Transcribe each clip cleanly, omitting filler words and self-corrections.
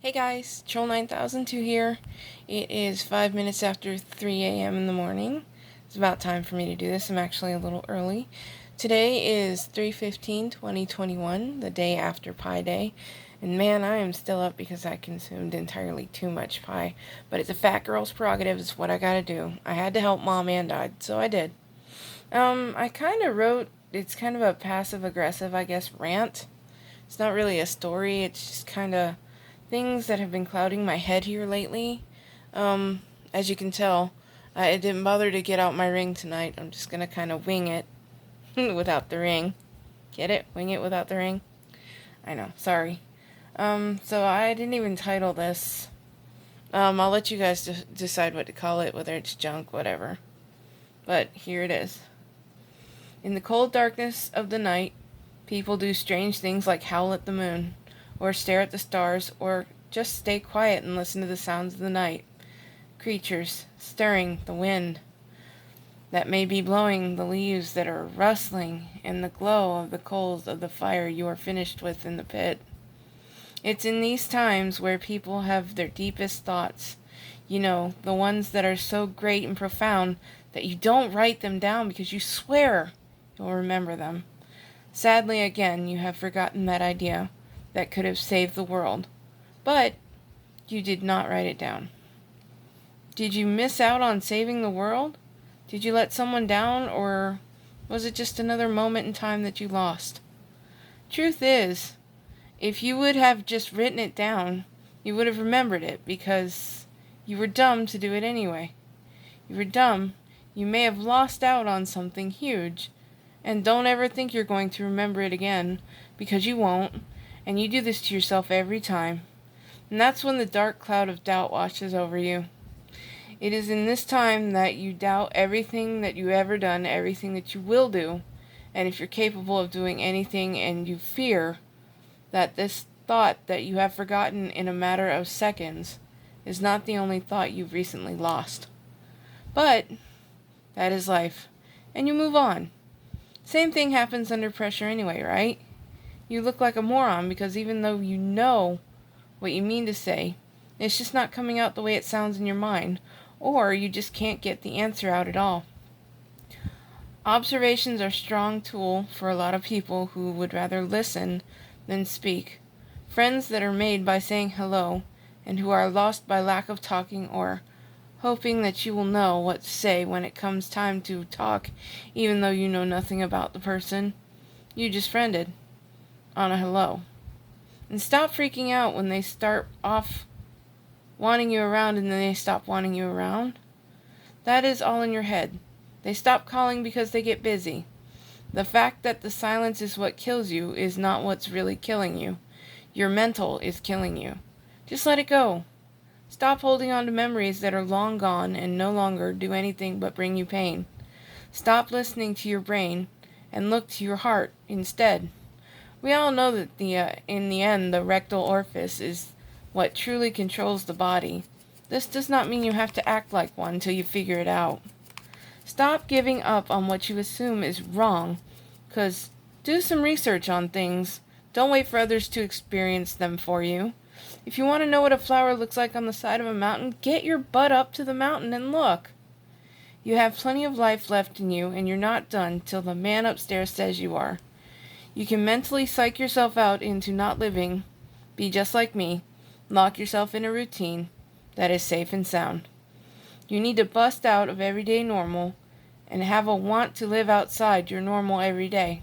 Hey guys, Troll9002 here. It is 5 minutes after 3 a.m. in the morning. It's about time for me to do this. I'm actually a little early. Today is 3/15/2021, the day after Pi Day. And man, I am still up because I consumed entirely too much pie. But it's a fat girl's prerogative. It's what I gotta do. I had to help Mom and Dad, so I did. I kind of wrote, it's kind of a passive-aggressive, I guess, rant. It's not really a story. It's just kind of things that have been clouding my head here lately. As you can tell, I didn't bother to get out my ring tonight. I'm just gonna kind of wing it without the ring. Get it? Wing it without the ring? I know, sorry. So I didn't even title this. I'll let you guys decide what to call it, whether it's junk, whatever. But here it is. In the cold darkness of the night, people do strange things like howl at the moon, or stare at the stars, or just stay quiet and listen to the sounds of the night. Creatures stirring the wind that may be blowing the leaves that are rustling in the glow of the coals of the fire you are finished with in the pit. It's in these times where people have their deepest thoughts. You know, the ones that are so great and profound that you don't write them down because you swear you'll remember them. Sadly, again, you have forgotten that idea that could have saved the world. But you did not write it down. Did you miss out on saving the world? Did you let someone down, or was it just another moment in time that you lost? Truth is, if you would have just written it down, you would have remembered it because you were dumb to do it anyway. You were dumb. You may have lost out on something huge, and don't ever think you're going to remember it again, because you won't, and you do this to yourself every time. And that's when the dark cloud of doubt washes over you. It is in this time that you doubt everything that you've ever done, everything that you will do, and if you're capable of doing anything, and you fear that this thought that you have forgotten in a matter of seconds is not the only thought you've recently lost. But that is life, and you move on. Same thing happens under pressure anyway, right? You look like a moron because even though you know what you mean to say, it's just not coming out the way it sounds in your mind, or you just can't get the answer out at all. Observations are a strong tool for a lot of people who would rather listen than speak. Friends that are made by saying hello, and who are lost by lack of talking or hoping that you will know what to say when it comes time to talk, even though you know nothing about the person you just friended on a hello. And stop freaking out when they start off wanting you around and then they stop wanting you around. That is all in your head. They stop calling because they get busy. The fact that the silence is what kills you is not what's really killing you. Your mental is killing you. Just let it go. Stop holding on to memories that are long gone and no longer do anything but bring you pain. Stop listening to your brain and look to your heart instead. We all know that in the end, the rectal orifice is what truly controls the body. This does not mean you have to act like one until you figure it out. Stop giving up on what you assume is wrong, 'cause do some research on things. Don't wait for others to experience them for you. If you want to know what a flower looks like on the side of a mountain, get your butt up to the mountain and look. You have plenty of life left in you, and you're not done till the man upstairs says you are. You can mentally psych yourself out into not living, be just like me, lock yourself in a routine that is safe and sound. You need to bust out of everyday normal and have a want to live outside your normal every day.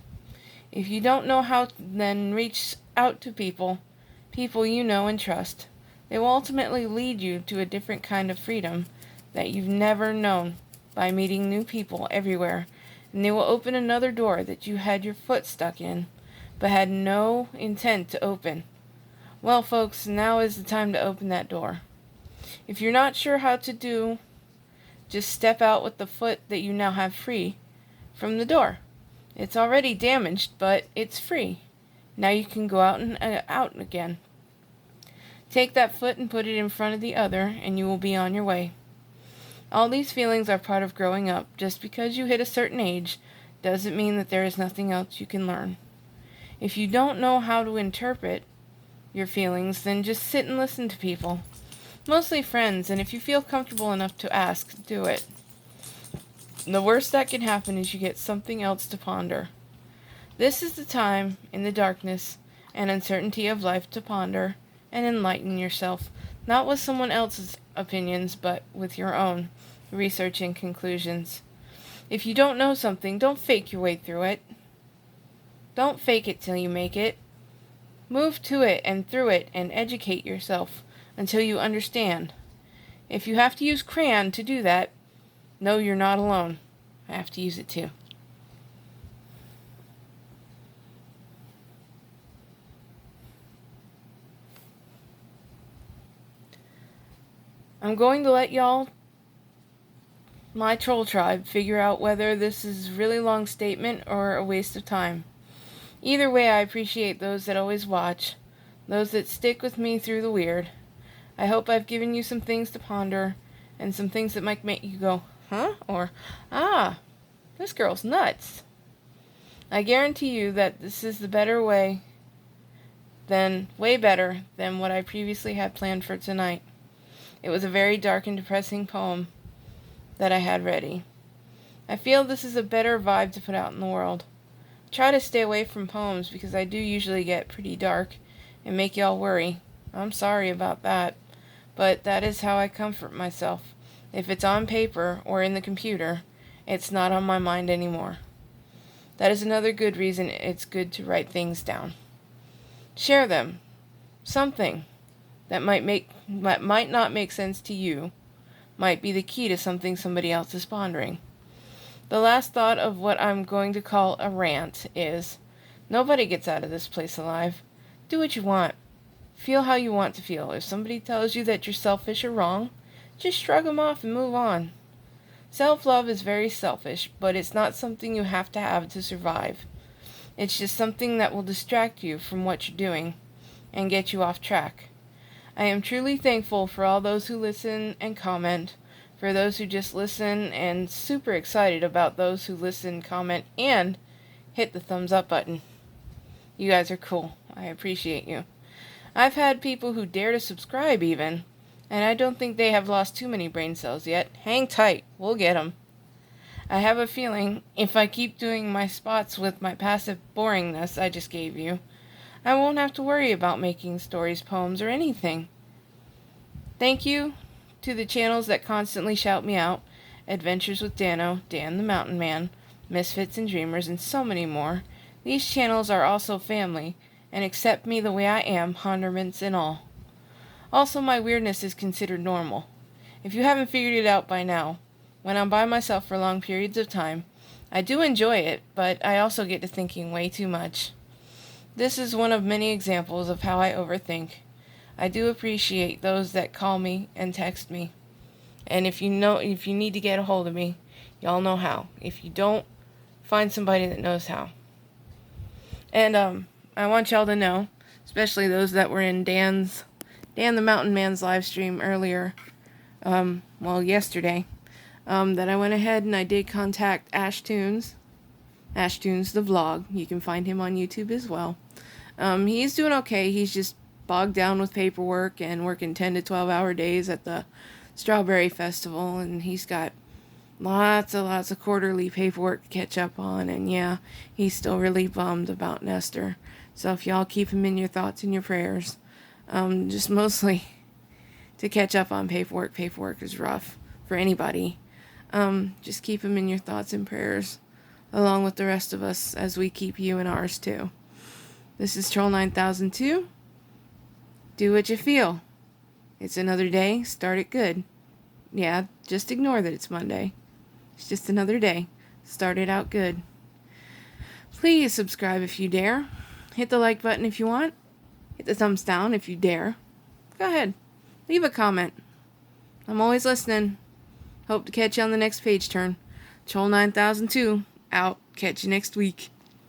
If you don't know how, then reach out to people you know and trust. They will ultimately lead you to a different kind of freedom that you've never known by meeting new people everywhere, and they will open another door that you had your foot stuck in, but had no intent to open. Well, folks, now is the time to open that door. If you're not sure how to do, just step out with the foot that you now have free from the door. It's already damaged, but it's free. Now you can go out and out again. Take that foot and put it in front of the other, and you will be on your way. All these feelings are part of growing up. Just because you hit a certain age doesn't mean that there is nothing else you can learn. If you don't know how to interpret your feelings, then just sit and listen to people. Mostly friends, and if you feel comfortable enough to ask, do it. The worst that can happen is you get something else to ponder. This is the time, in the darkness and uncertainty of life, to ponder and enlighten yourself, not with someone else's opinions, but with your own research and conclusions. If you don't know something, don't fake your way through it. Don't fake it till you make it. Move to it and through it and educate yourself until you understand. If you have to use crayon to do that, know you're not alone. I have to use it too. I'm going to let y'all, my troll tribe, figure out whether this is a really long statement or a waste of time. Either way, I appreciate those that always watch, those that stick with me through the weird. I hope I've given you some things to ponder, and some things that might make you go, huh? Or, ah, this girl's nuts. I guarantee you that this is the way better than what I previously had planned for tonight. It was a very dark and depressing poem that I had ready. I feel this is a better vibe to put out in the world. Try to stay away from poems because I do usually get pretty dark and make y'all worry. I'm sorry about that, but that is how I comfort myself. If it's on paper or in the computer, it's not on my mind anymore. That is another good reason it's good to write things down. Share them. Something that might not make sense to you might be the key to something somebody else is pondering. The last thought of what I'm going to call a rant is, nobody gets out of this place alive. Do what you want. Feel how you want to feel. If somebody tells you that you're selfish or wrong, just shrug them off and move on. Self-love is very selfish, but it's not something you have to survive. It's just something that will distract you from what you're doing and get you off track. I am truly thankful for all those who listen and comment, for those who just listen, and super excited about those who listen, comment, and hit the thumbs up button. You guys are cool. I appreciate you. I've had people who dare to subscribe even, and I don't think they have lost too many brain cells yet. Hang tight. We'll get them. I have a feeling if I keep doing my spots with my passive boringness I just gave you, I won't have to worry about making stories, poems, or anything. Thank you to the channels that constantly shout me out: Adventures with Dano, Dan the Mountain Man, Misfits and Dreamers, and so many more. These channels are also family and accept me the way I am, Honderments and all. Also, my weirdness is considered normal. If you haven't figured it out by now, when I'm by myself for long periods of time, I do enjoy it, but I also get to thinking way too much. This is one of many examples of how I overthink. I do appreciate those that call me and text me. And if you need to get a hold of me, y'all know how. If you don't, find somebody that knows how. And I want y'all to know, especially those that were in Dan the Mountain Man's live stream earlier, yesterday, that I went ahead and I did contact Ashtoons the vlog. You can find him on YouTube as well. He's doing okay. He's just bogged down with paperwork and working 10 to 12 hour days at the Strawberry Festival, and he's got lots of quarterly paperwork to catch up on, and yeah, he's still really bummed about Nestor. So if y'all keep him in your thoughts and your prayers, just mostly to catch up on paperwork. Paperwork is rough for anybody. Just keep him in your thoughts and prayers, along with the rest of us, as we keep you in ours too. This is Troll 9002. Do what you feel. It's another day. Start it good. Yeah, just ignore that it's Monday. It's just another day. Start it out good. Please subscribe if you dare. Hit the like button if you want. Hit the thumbs down if you dare. Go ahead. Leave a comment. I'm always listening. Hope to catch you on the next page turn. Troll 9002 out. Catch you next week.